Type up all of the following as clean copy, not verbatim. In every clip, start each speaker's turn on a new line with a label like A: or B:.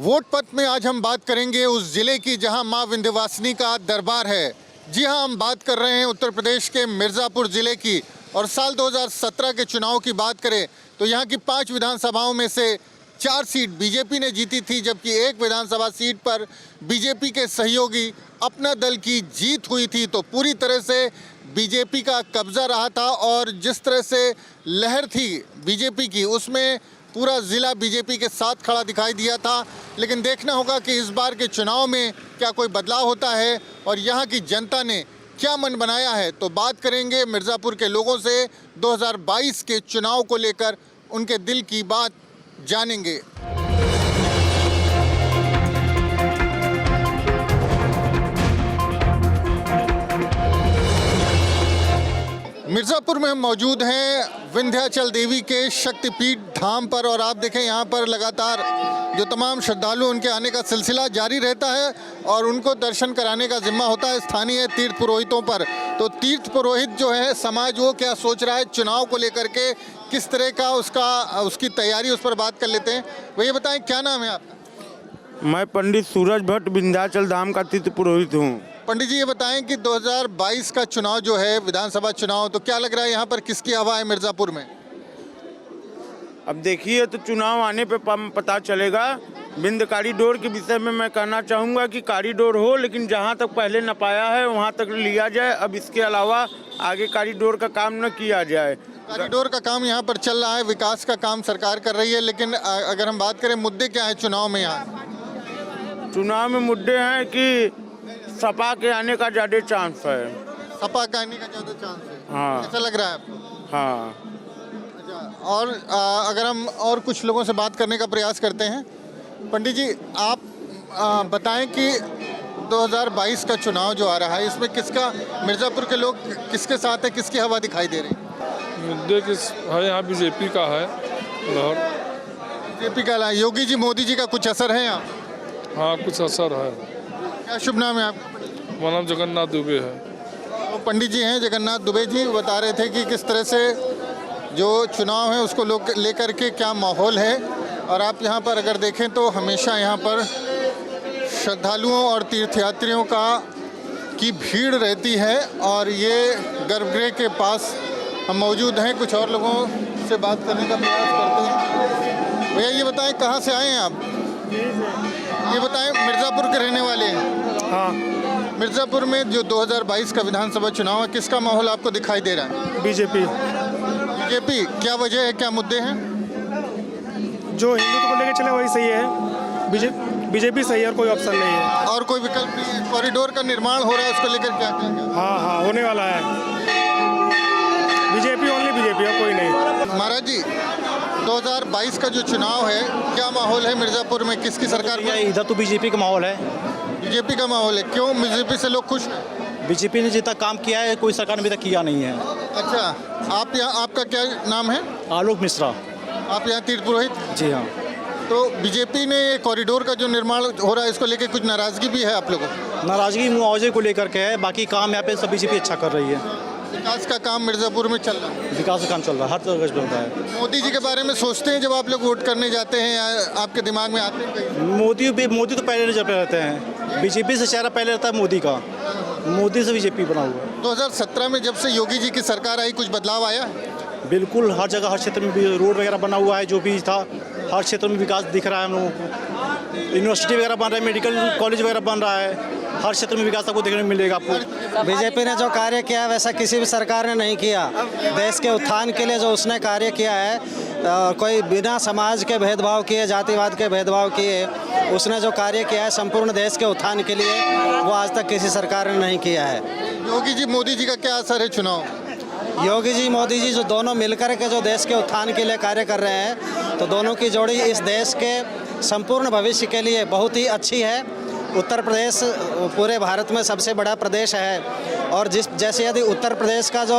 A: Vote पथ में आज हम बात करेंगे उस जिले की जहां मां विंध्यवासिनी का दरबार है। जी हां, हम बात कर रहे हैं उत्तर प्रदेश के मिर्ज़ापुर जिले की। और साल 2017 के चुनाव की बात करें तो यहां की 5 विधानसभाओं में से 4 सीट बीजेपी ने जीती थी, जबकि एक विधानसभा सीट पर बीजेपी के सहयोगी अपना दल की जीत हुई थी। तो पूरी तरह से बीजेपी का कब्जा रहा था और जिस तरह से लहर थी बीजेपी की, उसमें पूरा ज़िला बीजेपी के साथ खड़ा दिखाई दिया था। लेकिन देखना होगा कि इस बार के चुनाव में क्या कोई बदलाव होता है और यहाँ की जनता ने क्या मन बनाया है। तो बात करेंगे मिर्ज़ापुर के लोगों से 2022 के चुनाव को लेकर, उनके दिल की बात जानेंगे। मिर्ज़ापुर में हम मौजूद हैं विंध्याचल देवी के शक्तिपीठ धाम पर और आप देखें यहाँ पर लगातार जो तमाम श्रद्धालु उनके आने का सिलसिला जारी रहता है और उनको दर्शन कराने का जिम्मा होता है स्थानीय तीर्थ पुरोहितों पर। तो तीर्थ पुरोहित जो है समाज, वो क्या सोच रहा है चुनाव को लेकर के, किस तरह का उसकी तैयारी, उस पर बात कर लेते हैं। भैया बताएं, क्या नाम है आपका?
B: मैं पंडित सूरज भट्ट विंध्याचल धाम का तीर्थ पुरोहित हूँ।
A: पंडित जी, ये बताएं कि 2022 का चुनाव जो है विधानसभा चुनाव, तो क्या लग रहा है यहाँ पर किसकी हवा है मिर्ज़ापुर में?
B: अब देखिए तो चुनाव आने पे पता चलेगा। विंध्य कॉरिडोर के विषय में मैं कहना चाहूँगा कि कॉरिडोर हो, लेकिन जहाँ तक पहले न पाया है वहाँ तक लिया जाए। अब इसके अलावा आगे कॉरिडोर का काम न किया जाए।
A: कॉरिडोर का काम यहाँ पर चल रहा है, विकास का काम सरकार कर रही है, लेकिन अगर हम बात करें मुद्दे क्या है चुनाव में? यहाँ
B: चुनाव में मुद्दे हैं कि सपा के आने का ज़्यादा चांस है।
A: सपा का आने का ज़्यादा चांस है?
B: हाँ।
A: ऐसा लग रहा है आपको?
B: हाँ।
A: अच्छा, और अगर हम और कुछ लोगों से बात करने का प्रयास करते हैं। पंडित जी, आप बताएं कि 2022 का चुनाव जो आ रहा है, इसमें किसका, मिर्ज़ापुर के लोग किसके साथ है, किसकी हवा दिखाई दे रही है?
C: मुद्दे किस है? यहाँ बीजेपी का है लहर।
A: बीजेपी का? योगी जी, मोदी जी का कुछ असर है यहाँ?
C: हाँ, कुछ असर है।
A: क्या शुभ नाम है आपका?
C: मेरा नाम जगन्नाथ दुबे है।
A: तो पंडित जी हैं जगन्नाथ दुबे जी, बता रहे थे कि किस तरह से जो चुनाव है उसको लेकर के क्या माहौल है। और आप यहाँ पर अगर देखें तो हमेशा यहाँ पर श्रद्धालुओं और तीर्थयात्रियों की भीड़ रहती है। और ये गर्भगृह के पास हम मौजूद हैं, कुछ और लोगों से बात करने का प्रयास करते हैं। भैया ये बताएं, कहाँ से आए हैं आप? ये बताएं, मिर्ज़ापुर के रहने वाले हैं?
D: हाँ।
A: मिर्ज़ापुर में जो 2022 का विधानसभा चुनाव है, किसका माहौल आपको दिखाई दे रहा है?
D: बीजेपी।
A: बीजेपी? क्या वजह है, क्या मुद्दे हैं?
D: जो हिंदुत्व को लेकर चले वही सही है। बीजेपी सही है और कोई ऑप्शन नहीं है।
A: और कोई विकल्प नहीं है? कॉरिडोर का निर्माण हो रहा है, उसको लेकर क्या क्या?
D: हाँ, होने वाला है। बीजेपी, ओनली बीजेपी और कोई नहीं।
A: महाराज जी, 2022 का जो चुनाव है, क्या माहौल है मिर्ज़ापुर में, किसकी सरकार?
E: इधर तो बीजेपी का माहौल है।
A: बीजेपी का माहौल है? क्यों, बीजेपी से लोग खुश हैं?
E: बीजेपी ने जितना काम किया है कोई सरकार ने अभी तक किया नहीं है।
A: अच्छा, आपका क्या नाम है?
E: आलोक मिश्रा।
A: आप यहाँ तीर्थ पुरोहित?
E: जी हाँ।
A: तो बीजेपी ने कॉरिडोर का जो निर्माण हो रहा है, इसको लेकर कुछ नाराजगी भी है आप लोगों को?
E: नाराजगी मुआवजे को लेकर के है, बाकी काम यहाँ पे सब बीजेपी अच्छा कर रही है।
A: विकास का काम मिर्ज़ापुर में चल रहा है?
E: विकास का काम चल रहा है, हर तरह का होता है।
A: मोदी जी के बारे में सोचते हैं जब आप लोग वोट करने जाते हैं, या आपके दिमाग में आते हैं?
E: मोदी तो पहले जब रहते हैं, बीजेपी से चेहरा पहले रहता है मोदी का। मोदी से बीजेपी बना हुआ है।
A: 2017 में जब से योगी जी की सरकार आई, कुछ बदलाव आया?
E: बिल्कुल, हर जगह हर क्षेत्र में भी रोड वगैरह बना हुआ है, जो भी था हर क्षेत्र में विकास दिख रहा है हम लोगों को। यूनिवर्सिटी वगैरह बन रहा है, मेडिकल कॉलेज वगैरह बन रहा है, हर क्षेत्र में विकास आपको देखने को मिलेगा। आपको
F: बीजेपी ने जो कार्य किया है वैसा किसी भी सरकार ने नहीं किया। देश के उत्थान के लिए जो उसने कार्य किया है, कोई बिना समाज के भेदभाव किए, जातिवाद के भेदभाव किए, उसने जो कार्य किया है संपूर्ण देश के उत्थान के लिए, वो आज तक किसी सरकार ने नहीं किया है।
A: योगी जी, मोदी जी का क्या असर है चुनाव?
F: योगी जी, मोदी जी जो दोनों मिलकर के जो देश के उत्थान के लिए कार्य कर रहे हैं, तो दोनों की जोड़ी इस देश के संपूर्ण भविष्य के लिए बहुत ही अच्छी है। उत्तर प्रदेश पूरे भारत में सबसे बड़ा प्रदेश है और जैसे यदि उत्तर प्रदेश का जो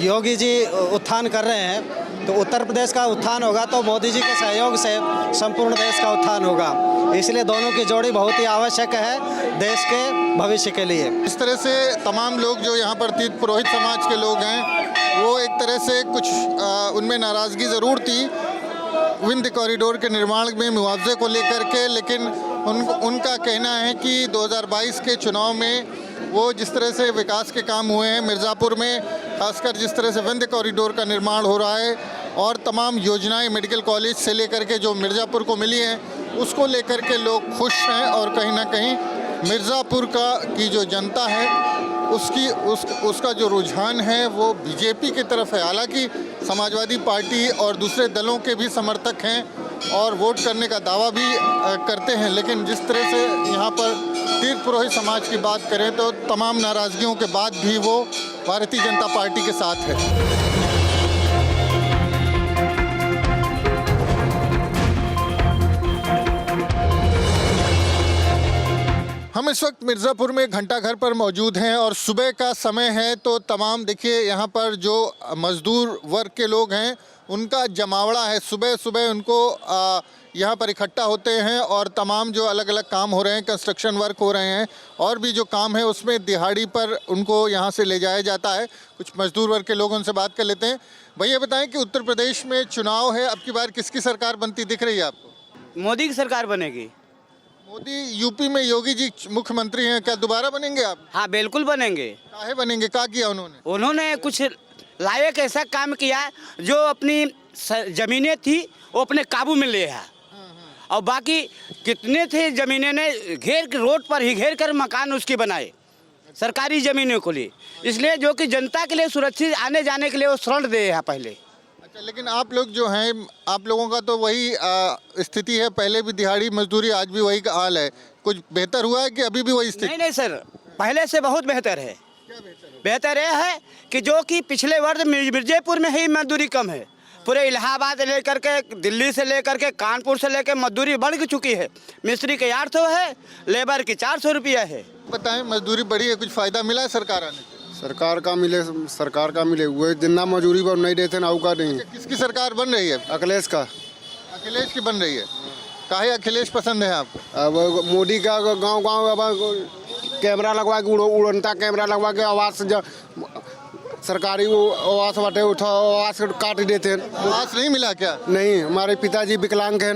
F: योगी जी उत्थान कर रहे हैं, तो उत्तर प्रदेश का उत्थान होगा तो मोदी जी के सहयोग से संपूर्ण देश का उत्थान होगा। इसलिए दोनों की जोड़ी बहुत ही आवश्यक है देश के भविष्य के लिए।
A: इस तरह से तमाम लोग जो यहाँ पर तीर्थ पुरोहित समाज के लोग हैं, वो एक तरह से कुछ उनमें नाराज़गी ज़रूर थी विंध्य कॉरिडोर के निर्माण में मुआवजे को लेकर के, लेकिन उनका कहना है कि 2022 के चुनाव में वो जिस तरह से विकास के काम हुए हैं मिर्ज़ापुर में, खासकर जिस तरह से विंध्य कॉरिडोर का निर्माण हो रहा है और तमाम योजनाएं मेडिकल कॉलेज से लेकर के जो मिर्ज़ापुर को मिली हैं, उसको लेकर के लोग खुश हैं। और कहीं ना कहीं मिर्ज़ापुर की जो जनता है उसका जो रुझान है वो बीजेपी की तरफ है। हालांकि समाजवादी पार्टी और दूसरे दलों के भी समर्थक हैं और वोट करने का दावा भी करते हैं, लेकिन जिस तरह से यहाँ पर तीर्थ पुरोहित समाज की बात करें तो तमाम नाराज़गियों के बाद भी वो भारतीय जनता पार्टी के साथ है। हम इस वक्त मिर्ज़ापुर में घंटाघर पर मौजूद हैं और सुबह का समय है, तो तमाम देखिए यहाँ पर जो मज़दूर वर्ग के लोग हैं उनका जमावड़ा है। सुबह सुबह उनको यहाँ पर इकट्ठा होते हैं और तमाम जो अलग अलग काम हो रहे हैं, कंस्ट्रक्शन वर्क हो रहे हैं और भी जो काम है उसमें दिहाड़ी पर उनको यहाँ से ले जाया जाता है। कुछ मज़दूर वर्ग के लोग, उनसे बात कर लेते हैं। भैया बताएं कि उत्तर प्रदेश में चुनाव है, अब की बार किसकी सरकार बनती दिख रही है आपको?
G: मोदी की सरकार बनेगी।
A: मोदी, यूपी में योगी जी मुख्यमंत्री हैं, क्या दोबारा बनेंगे आप?
G: हाँ बिल्कुल बनेंगे।
A: काहे बनेंगे, क्या किया उन्होंने?
G: उन्होंने कुछ लायक ऐसा काम किया जो अपनी जमीनें थी वो अपने काबू में ले है। और बाकी कितने थे जमीनें ने घेर के रोड पर ही घेर कर मकान उसके बनाए सरकारी ज़मीनों को लिए, इसलिए जो कि जनता के लिए सुरक्षित आने जाने के लिए वो शरण दे है पहले।
A: अच्छा, लेकिन आप लोग जो हैं, आप लोगों का तो वही स्थिति है, पहले भी दिहाड़ी मजदूरी, आज भी वही हाल है। कुछ बेहतर हुआ है कि अभी भी वही स्थिति?
G: नहीं सर, पहले से बहुत बेहतर है। बेहतर यह है कि जो कि पिछले वर्ष मिर्ज़ापुर में ही मजदूरी कम है। पूरे इलाहाबाद लेकर के, दिल्ली से लेकर के, कानपुर से लेकर मजदूरी बढ़ चुकी है। मिस्त्री के 800 है, लेबर की 400 रुपया है।
A: बताएं, मजदूरी बढ़ी है, कुछ फ़ायदा मिला है सरकार आने से?
H: सरकार का मिले हुए जितना मजदूरी पर नहीं देते ना का नहीं।
A: किसकी सरकार बन रही है?
H: अखिलेश का।
A: अखिलेश की बन रही है। काहे अखिलेश पसंद है आपको?
H: अब मोदी का गांव कैमरा लगवा के उड़नता कैमरा लगवा के आवास सरकारी वो आवास बाटे उठा आवास काट देते हैं।
A: आवास नहीं मिला क्या?
H: नहीं, हमारे पिताजी विकलांग हैं,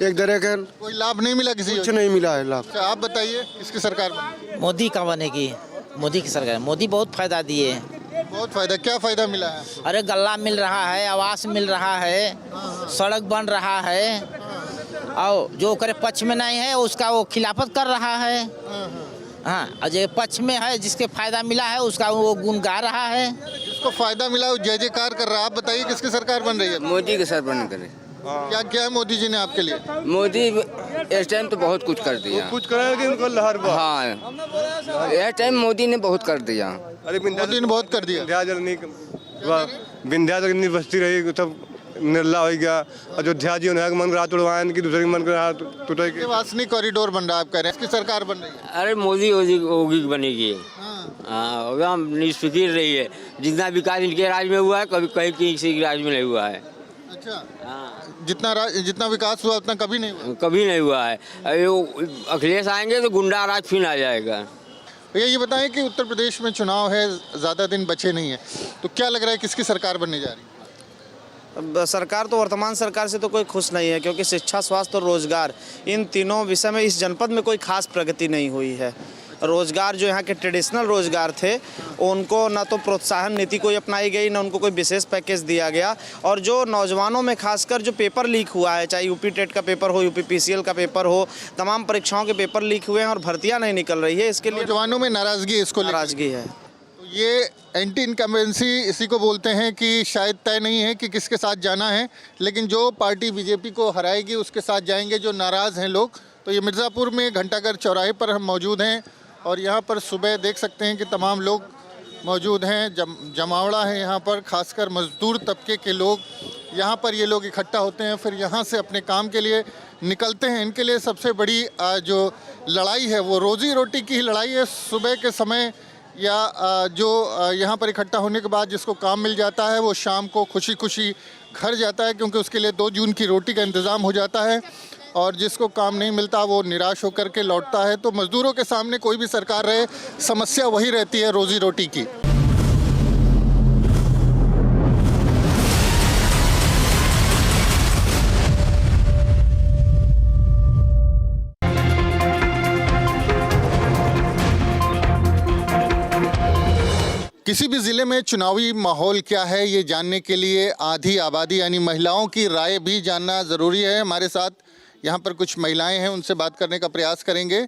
H: एक दरे हैं,
A: कोई लाभ नहीं मिला किसी?
H: कुछ नहीं मिला है लाभ।
A: अच्छा, आप बताइए किसकी सरकार बनी?
I: मोदी का बनेगी, मोदी की सरकार। मोदी बहुत फायदा दिए।
A: बहुत फायदा, क्या फायदा मिला है?
I: अरे गल्ला मिल रहा है, आवास मिल रहा है, सड़क बन रहा है, और जो करे पक्ष में नहीं है उसका वो खिलाफत कर रहा है। हाँ, और जो पक्ष में है जिसके फायदा मिला है उसका वो गुण गा रहा है।
A: जिसको फायदा मिला वो जय जयकार कर रहा है। आप बताइए किसकी सरकार बन रही है?
J: मोदी के साथ बन करे।
A: क्या क्या है मोदी जी ने आपके लिए?
J: मोदी इस टाइम तो बहुत कुछ कर दिया।
H: कुछ करेगा।
J: हाँ, इस टाइम मोदी ने बहुत कर दिया।
H: अरे
A: मोदी ने बहुत कर दिया।
H: विंध्याचल इतनी बस्ती रही, सब निर्ला हो गया। अयोध्या जी होने मन रात उड़वाए की दूसरे मन टूटे।
A: वासनी कॉरिडोर बन रहा है, आप कह रहे हैं इसकी सरकार बन रही है?
J: अरे मोदी होगी बनेगी। हाँ, निष्फिक्र रही है। जितना विकास इनके राज में हुआ है कभी कहीं किसी के राज में नहीं हुआ है।
A: अच्छा, जितना विकास हुआ उतना कभी नहीं हुआ?
J: कभी नहीं हुआ है। अखिलेश आएंगे तो गुंडा राज फिर आ जाएगा।
A: भैया ये बताएं कि उत्तर प्रदेश में चुनाव है, ज़्यादा दिन बचे नहीं है, तो क्या लग रहा है किसकी सरकार बनने जा रही है?
K: सरकार तो वर्तमान सरकार से तो कोई खुश नहीं है, क्योंकि शिक्षा, स्वास्थ्य और रोजगार, इन तीनों विषय में इस जनपद में कोई खास प्रगति नहीं हुई है। रोजगार जो यहाँ के ट्रेडिशनल रोजगार थे उनको ना तो प्रोत्साहन नीति कोई अपनाई गई, ना उनको कोई विशेष पैकेज दिया गया। और जो नौजवानों में खासकर जो पेपर लीक हुआ है, चाहे यूपी टेट का पेपर हो, यूपी पीसीएल का पेपर हो, तमाम परीक्षाओं के पेपर लीक हुए हैं और भर्तियाँ नहीं निकल रही है। इसके लिए
A: नौजवानों में नाराजगी, इसको
K: नाराजगी है।
A: ये एंटी इनकम्बेंसी इसी को बोलते हैं कि शायद तय नहीं है कि किसके साथ जाना है, लेकिन जो पार्टी बीजेपी को हराएगी उसके साथ जाएंगे जो नाराज़ हैं लोग। तो ये मिर्ज़ापुर में घंटाघर चौराहे पर हम मौजूद हैं और यहाँ पर सुबह देख सकते हैं कि तमाम लोग मौजूद हैं। जमावड़ा है यहाँ पर, खासकर मज़दूर तबके के लोग यहाँ पर ये लोग इकट्ठा होते हैं, फिर यहाँ से अपने काम के लिए निकलते हैं। इनके लिए सबसे बड़ी जो लड़ाई है वो रोज़ी रोटी की ही लड़ाई है। सुबह के समय या जो यहाँ पर इकट्ठा होने के बाद जिसको काम मिल जाता है वो शाम को खुशी खुशी घर जाता है, क्योंकि उसके लिए 2 जून की रोटी का इंतज़ाम हो जाता है। और जिसको काम नहीं मिलता वो निराश होकर के लौटता है। तो मज़दूरों के सामने कोई भी सरकार रहे, समस्या वही रहती है रोज़ी रोटी की। किसी भी ज़िले में चुनावी माहौल क्या है ये जानने के लिए आधी आबादी यानी महिलाओं की राय भी जानना ज़रूरी है। हमारे साथ यहाँ पर कुछ महिलाएं हैं, उनसे बात करने का प्रयास करेंगे।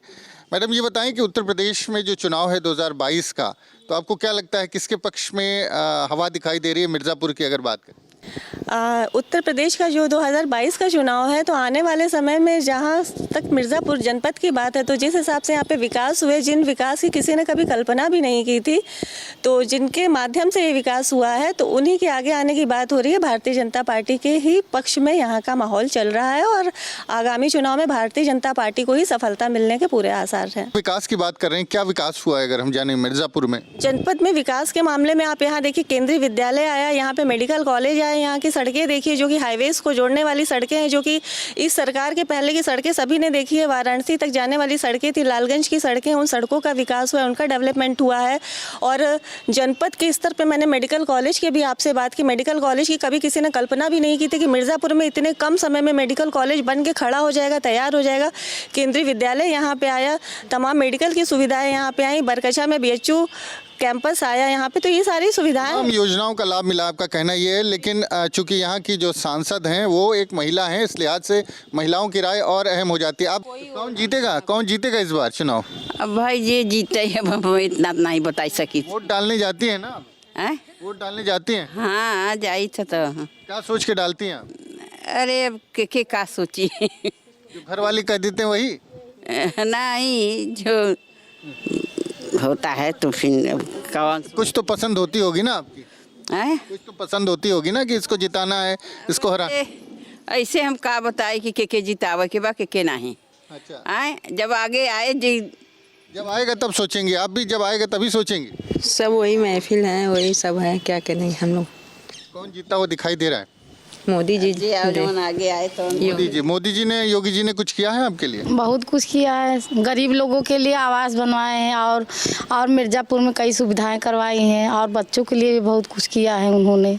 A: मैडम ये बताएं कि उत्तर प्रदेश में जो चुनाव है 2022 का, तो आपको क्या लगता है किसके पक्ष में हवा दिखाई दे रही है मिर्ज़ापुर की अगर बात करें?
L: उत्तर प्रदेश का जो 2022 का चुनाव है, तो आने वाले समय में जहाँ तक मिर्ज़ापुर जनपद की बात है, तो जिस हिसाब से यहाँ पे विकास हुए, जिन विकास की किसी ने कभी कल्पना भी नहीं की थी, तो जिनके माध्यम से ये विकास हुआ है, तो उन्हीं के आगे आने की बात हो रही है। भारतीय जनता पार्टी के ही पक्ष में यहाँ का माहौल चल रहा है और आगामी चुनाव में भारतीय जनता पार्टी को ही सफलता मिलने के पूरे आसार हैं।
A: विकास की बात कर रहे हैं, क्या विकास हुआ है अगर हम जाने मिर्ज़ापुर में?
L: जनपद में विकास के मामले में आप यहाँ देखिए, केंद्रीय विद्यालय आया, यहाँ पे मेडिकल कॉलेज आया, यहाँ की सड़कें देखिए जो कि हाईवेज को जोड़ने वाली सड़कें हैं, जो कि इस सरकार के पहले की सड़कें सभी ने देखी है। वाराणसी तक जाने वाली सड़कें थी, लालगंज की सड़कें, उन सड़कों का विकास हुआ है, उनका डेवलपमेंट हुआ है। और जनपद के स्तर पे मैंने मेडिकल कॉलेज की भी आपसे बात की। मेडिकल कॉलेज की कभी किसी ने कल्पना भी नहीं की थी कि मिर्ज़ापुर में इतने कम समय में मेडिकल कॉलेज बन के खड़ा हो जाएगा, तैयार हो जाएगा। केंद्रीय विद्यालय यहाँ पे आया, तमाम मेडिकल की सुविधाएँ यहाँ पे आई, बरकछा में BHU कैंपस आया यहाँ पे, तो ये सारी सुविधाएं,
A: योजनाओं का लाभ मिला, आपका कहना ये है। लेकिन चूंकि यहाँ की जो सांसद हैं वो एक महिला हैं, इस लिहाज से महिलाओं की राय और अहम हो जाती है। अब कौन जीतेगा इस बार चुनाव?
M: अब भाई ये जीते है, इतना नहीं बता सकी।
A: वोट डालने जाती है ना? वोट डालने जाती हैं?
M: हाँ जाई तो
A: क्या सोच के डालती हैं?
M: अरे अब के का सोची
A: जो घर वाले कह देते हैं वही?
M: नहीं, जो होता है तो फिर कौन।
A: कुछ तो पसंद होती होगी ना आपकी? कुछ तो पसंद होती होगी ना कि इसको जिताना है, इसको हरा।
M: ऐसे हम का बताए कि के जितावे के बा के नहीं। अच्छा, जब आगे आए जी,
A: जब आएगा तब सोचेंगे। आप भी जब आएगा तभी सोचेंगे।
N: सब वही महफिल है, वही सब है, क्या करेंगे हम लोग।
A: कौन जीता हुआ दिखाई दे रहा है?
N: मोदी जी
M: आगे आए तो
A: मोदी जी ने, योगी जी ने कुछ किया है आपके लिए?
L: बहुत कुछ किया है। गरीब लोगों के लिए आवास बनवाए हैं और मिर्ज़ापुर में कई सुविधाएं करवाई हैं, और बच्चों के लिए भी बहुत कुछ किया है उन्होंने।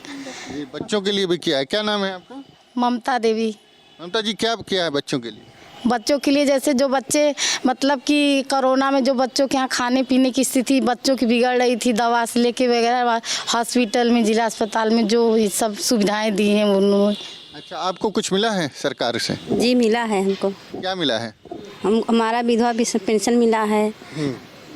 A: बच्चों के लिए भी किया है। क्या नाम है आपका?
L: ममता देवी।
A: ममता जी, क्या किया है बच्चों के लिए?
L: बच्चों के लिए जैसे जो बच्चे, मतलब कि कोरोना में जो बच्चों के यहाँ खाने पीने की स्थिति बच्चों की बिगड़ रही थी, दवा से लेके वगैरह, हॉस्पिटल में, जिला अस्पताल में जो ये सब सुविधाएं दी हैं उन्होंने।
A: अच्छा, आपको कुछ मिला है सरकार से?
N: जी मिला है हमको।
A: क्या मिला है?
N: हमारा विधवा पेंशन मिला है,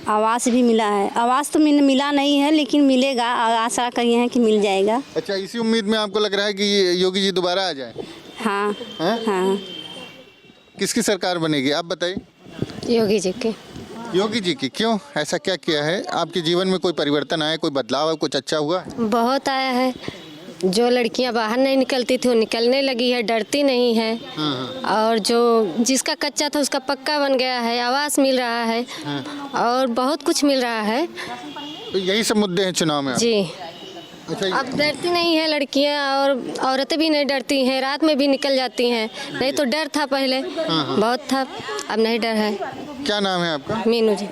N: आवास भी मिला है। आवास तो मिला नहीं है, लेकिन मिलेगा, आशा करिए हैं कि मिल जाएगा।
A: अच्छा, इसी उम्मीद में आपको लग रहा है कि योगी जी दोबारा आ जाए?
N: हाँ हाँ।
A: किसकी सरकार बनेगी आप बताइए?
N: योगी जी की।
A: योगी जी की, क्यों? ऐसा क्या किया है? आपके जीवन में कोई परिवर्तन आया, कोई बदलाव है, कुछ अच्छा हुआ?
N: बहुत आया है। जो लड़कियां बाहर नहीं निकलती थी वो निकलने लगी है, डरती नहीं है। और जो जिसका कच्चा था उसका पक्का बन गया है, आवास मिल रहा है, और बहुत कुछ मिल रहा है।
A: तो यही सब मुद्दे हैं चुनाव में
N: जी।
A: अच्छा,
N: अब डरती नहीं है लड़कियां, और औरतें भी नहीं डरती हैं, रात में भी निकल जाती हैं। नहीं तो डर था पहले, बहुत था, अब नहीं डर है।
A: क्या नाम है आपका?
N: मीनू जी।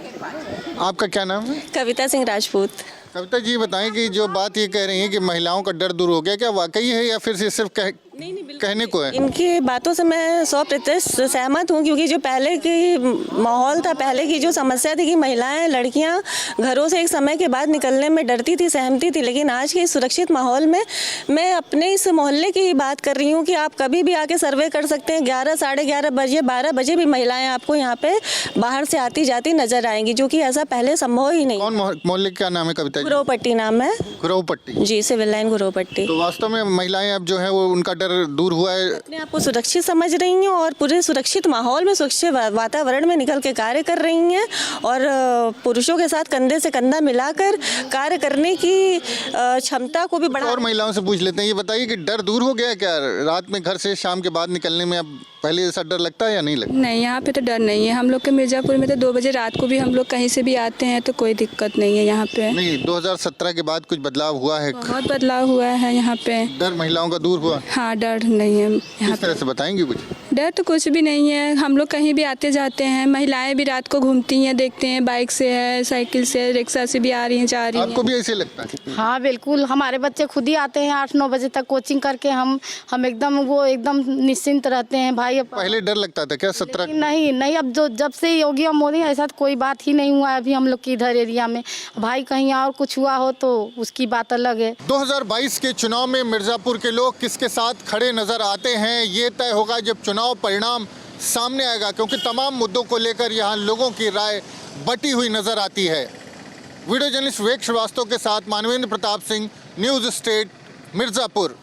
A: आपका क्या नाम है?
L: कविता सिंह राजपूत।
A: कविता जी बताएं कि जो बात ये कह रही हैं कि महिलाओं का डर दूर हो गया, क्या वाकई है या फिर सिर्फ कहने को है?
L: इनकी बातों से मैं 100% सहमत हूँ, क्योंकि जो पहले की माहौल था, पहले की जो समस्या थी कि महिलाएं, लड़कियां घरों से एक समय के बाद निकलने में डरती थी, सहमती थी, लेकिन आज के सुरक्षित माहौल में मैं अपने इस मोहल्ले की ही बात कर रही हूँ कि आप कभी भी आके सर्वे कर सकते हैं। 11, साढ़े 11 बजे, 12 बजे भी महिलाएं आपको यहाँ पे बाहर से आती जाती नजर आएंगी, जो कि ऐसा पहले संभव ही नहीं।
A: कौन मोहल्ले का नाम है कविता जी?
L: गुरवपट्टी नाम है।
A: गुरवपट्टी
L: जी, सिविल लाइन गुरवपट्टी।
A: तो वास्तव में महिलाएं अब जो है वो उनका डर दूर हुआ है,
L: अपने आप को सुरक्षित समझ रही हैं और पूरे सुरक्षित माहौल में, सुरक्षित वातावरण में निकल के कार्य कर रही हैं, और पुरुषों के साथ कंधे से कंधा मिलाकर कार्य करने की क्षमता को भी बढ़ा।
A: और महिलाओं से पूछ लेते हैं, ये बताइए कि डर दूर हो गया क्या? रात में घर से शाम के बाद निकलने में अब पहले जैसा डर लगता है या नहीं लगता?
N: नहीं, यहाँ पे तो डर नहीं है। हम लोग के मिर्ज़ापुर में तो 2 बजे रात को भी हम लोग कहीं से भी आते हैं तो कोई दिक्कत नहीं है यहाँ पे।
A: नहीं, 2017 के बाद कुछ बदलाव हुआ है?
N: बहुत बदलाव हुआ है यहाँ पे।
A: डर महिलाओं का दूर हुआ?
N: हाँ, डर नहीं है यहाँ
A: किस तरह से बताएंगे कुछ?
N: डर तो कुछ भी नहीं है। हम लोग कहीं भी आते जाते हैं, महिलाएं भी रात को घूमती हैं, देखते हैं बाइक से है, साइकिल से, रिक्शा से भी आ रही हैं, जा रही हैं।
A: आपको भी ऐसे लगता है?
N: हाँ बिल्कुल, हमारे बच्चे खुद ही आते हैं 8-9 बजे तक कोचिंग करके। हम एकदम निश्चिंत रहते हैं भाई। अब
A: पहले डर लगता था क्या 17?
N: नहीं, अब जब से योगी और मोदी ऐसा तो कोई बात ही नहीं हुआ है अभी हम लोग के इधर एरिया में। भाई कहीं और कुछ हुआ हो तो उसकी बात अलग है।
A: 2022 के चुनाव में मिर्जापुर के लोग किसके साथ खड़े नजर आते हैं ये तय होगा जब चुनाव परिणाम सामने आएगा, क्योंकि तमाम मुद्दों को लेकर यहाँ लोगों की राय बटी हुई नजर आती है। वीडियो जर्नलिस्ट विवेक श्रीवास्तव के साथ मानवेंद्र प्रताप सिंह, न्यूज़ स्टेट, मिर्जापुर।